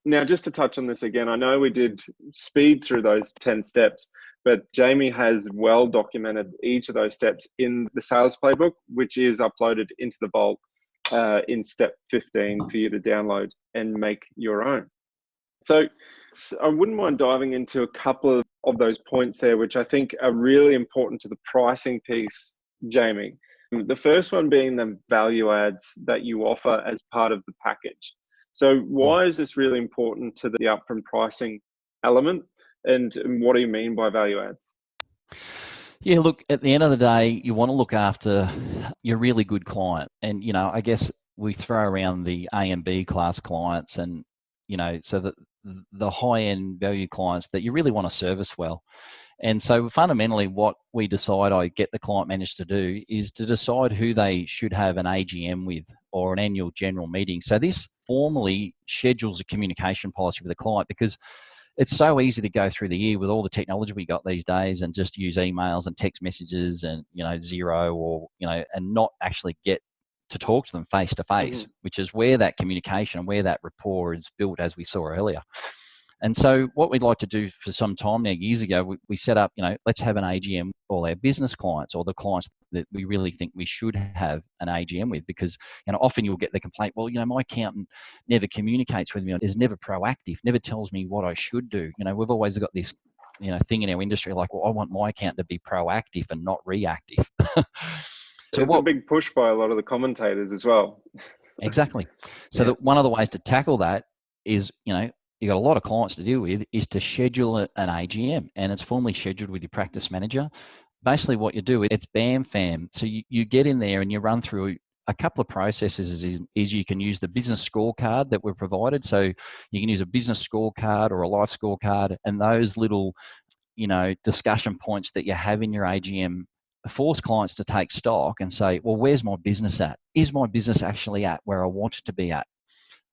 Now, just to touch on this again, I know we did speed through those 10 steps, but Jamie has well documented each of those steps in the sales playbook, which is uploaded into the vault in step 15 for you to download and make your own. So I wouldn't mind diving into a couple of those points there, which I think are really important to the pricing piece, Jamie. The first one being the value adds that you offer as part of the package. So why is this really important to the upfront pricing element, and what do you mean by value adds? Yeah, look, at the end of the day, you want to look after your really good client. And, I guess we throw around the A and B class clients and, so that the high-end value clients that you really want to service well. And so fundamentally what we decide I get the client manager to do is to decide who they should have an AGM with or an annual general meeting. So this formally schedules a communication policy with the client, because it's so easy to go through the year with all the technology we got these days and just use emails and text messages and, Xero or, and not actually get to talk to them face to face, which is where that communication and where that rapport is built, as we saw earlier. And so what we'd like to do for some time now, years ago, we set up, let's have an AGM, all our business clients or the clients that we really think we should have an AGM with, because, often you'll get the complaint, well, my accountant never communicates with me, is never proactive, never tells me what I should do. We've always got this, thing in our industry, like, well, I want my accountant to be proactive and not reactive. So it's a big push by a lot of the commentators as well. Exactly. So one of the ways to tackle that is, you got a lot of clients to deal with, is to schedule an AGM, and it's formally scheduled with your practice manager. Basically what you do, it's bam fam. So you get in there and you run through a couple of processes. Is you can use the business scorecard that we're provided. So you can use a business scorecard or a life scorecard, and those little, discussion points that you have in your AGM force clients to take stock and say, well, where's my business at? Is my business actually at where I want it to be at?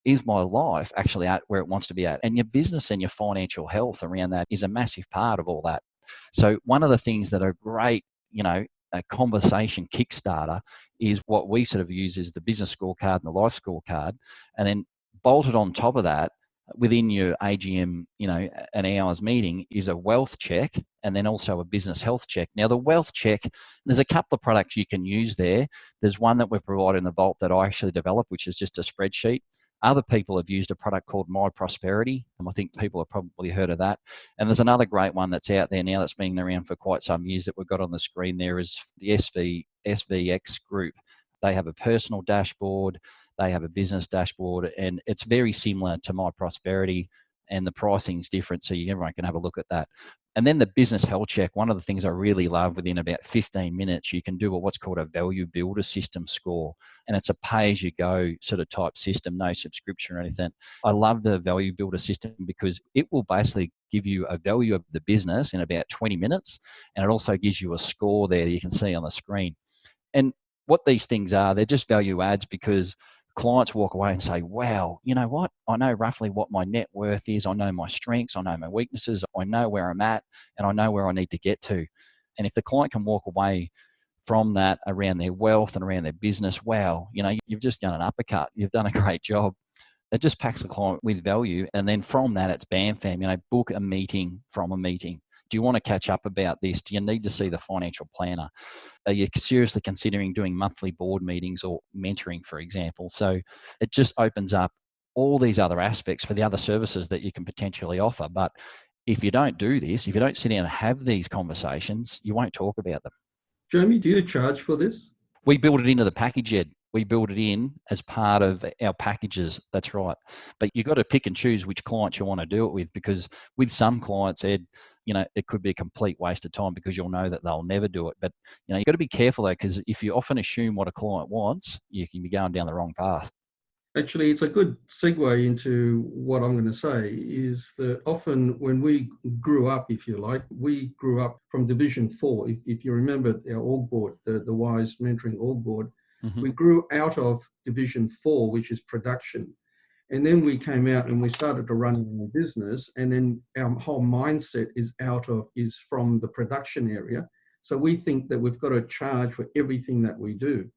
Is my life actually at where it wants to be at? And your business and your financial health around that is a massive part of all that. So one of the things that are great, a conversation kickstarter is what we sort of use is the business scorecard and the life scorecard. And then bolted on top of that, within your AGM, an hour's meeting, is a wealth check and then also a business health check. Now, the wealth check, there's a couple of products you can use there. There's one that we've provided in the vault that I actually developed, which is just a spreadsheet. Other people have used a product called My Prosperity, and I think people have probably heard of that. And there's another great one that's out there now that's been around for quite some years that we've got on the screen there, is the SVX Group. They have a personal dashboard, they have a business dashboard, and it's very similar to My Prosperity, and the pricing is different, so everyone can have a look at that. And then the business health check, one of the things I really love, within about 15 minutes, you can do what's called a value builder system score. And it's a pay-as-you-go sort of type system, no subscription or anything. I love the value builder system because it will basically give you a value of the business in about 20 minutes. And it also gives you a score there that you can see on the screen. And what these things are, they're just value adds, because clients walk away and say, wow, you know what? I know roughly what my net worth is. I know my strengths. I know my weaknesses. I know where I'm at, and I know where I need to get to. And if the client can walk away from that around their wealth and around their business, wow, you've just done an uppercut. You've done a great job. It just packs the client with value. And then from that, it's bam fam, book a meeting from a meeting. Do you want to catch up about this? Do you need to see the financial planner? Are you seriously considering doing monthly board meetings or mentoring, for example? So it just opens up all these other aspects for the other services that you can potentially offer. But if you don't do this, if you don't sit down and have these conversations, you won't talk about them. Jamie, do you charge for this? We build it into the package, Ed. We build it in as part of our packages. That's right. But you've got to pick and choose which clients you want to do it with, because with some clients, Ed, it could be a complete waste of time because you'll know that they'll never do it. But, you've got to be careful though, because if you often assume what a client wants, you can be going down the wrong path. Actually, it's a good segue into what I'm going to say, is that often when we grew up, if you like, we grew up from Division 4. If you remember our org board, the Wize Mentoring org board, we grew out of Division 4, which is production. And then we came out and we started to run a business, and then our whole mindset is from the production area. So we think that we've got to charge for everything that we do.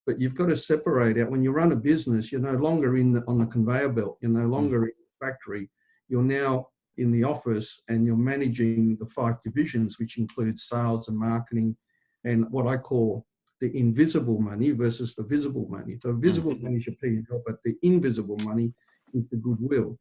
But you've got to separate out. When you run a business, you're no longer on the conveyor belt. You're no longer in the factory. You're now in the office, and you're managing the 5 divisions, which include sales and marketing and what I call the invisible money versus the visible money. The visible money is your P&L, but the invisible money is the goodwill.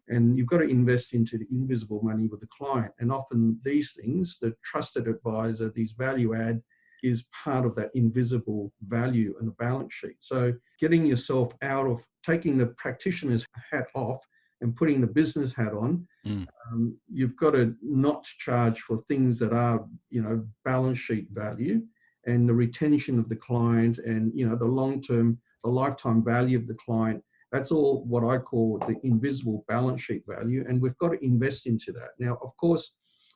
And you've got to invest into the invisible money with the client. And often these things, the trusted advisor, these value add, is part of that invisible value in the balance sheet. So getting yourself out of taking the practitioner's hat off and putting the business hat on, you've got to not charge for things that are, balance sheet value, and the retention of the client, and, the long-term, the lifetime value of the client. That's all what I call the invisible balance sheet value. And we've got to invest into that. Now, of course,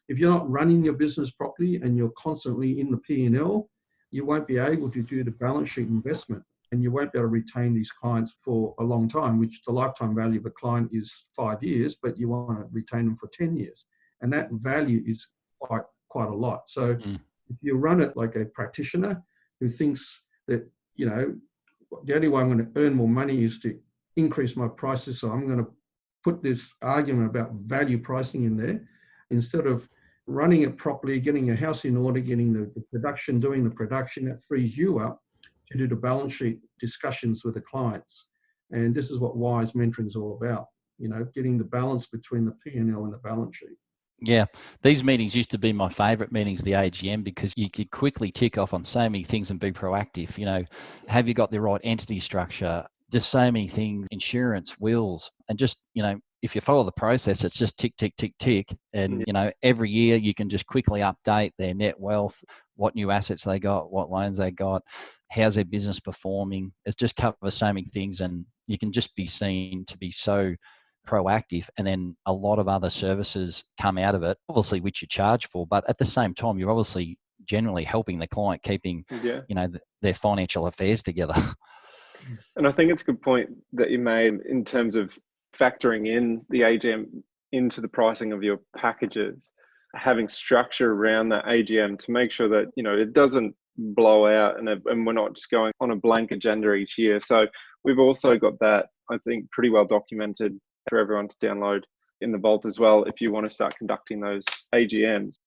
if you're not running your business properly and you're constantly in the P&L, you won't be able to do the balance sheet investment, and you won't be able to retain these clients for a long time, which the lifetime value of a client is 5 years, but you want to retain them for 10 years. And that value is quite a lot. So if you run it like a practitioner who thinks that, the only way I'm going to earn more money is to increase my prices, so I'm going to put this argument about value pricing in there, instead of running it properly, getting your house in order, getting the production, doing the production, that frees you up to do the balance sheet discussions with the clients. And this is what Wize Mentoring is all about, getting the balance between the P&L and the balance sheet. Yeah, these meetings used to be my favourite meetings, the AGM, because you could quickly tick off on so many things and be proactive. Have you got the right entity structure? Just so many things, insurance, wills, and just, if you follow the process, it's just tick, tick, tick, tick. And, every year you can just quickly update their net wealth, what new assets they got, what loans they got, how's their business performing. It just covers so many things, and you can just be seen to be so proactive. And then a lot of other services come out of it, obviously, which you charge for. But at the same time, you're obviously generally helping the client keeping, their financial affairs together. And I think it's a good point that you made in terms of factoring in the AGM into the pricing of your packages, having structure around that AGM to make sure that, it doesn't blow out and we're not just going on a blank agenda each year. So we've also got that, I think, pretty well documented for everyone to download in the vault as well if you want to start conducting those AGMs.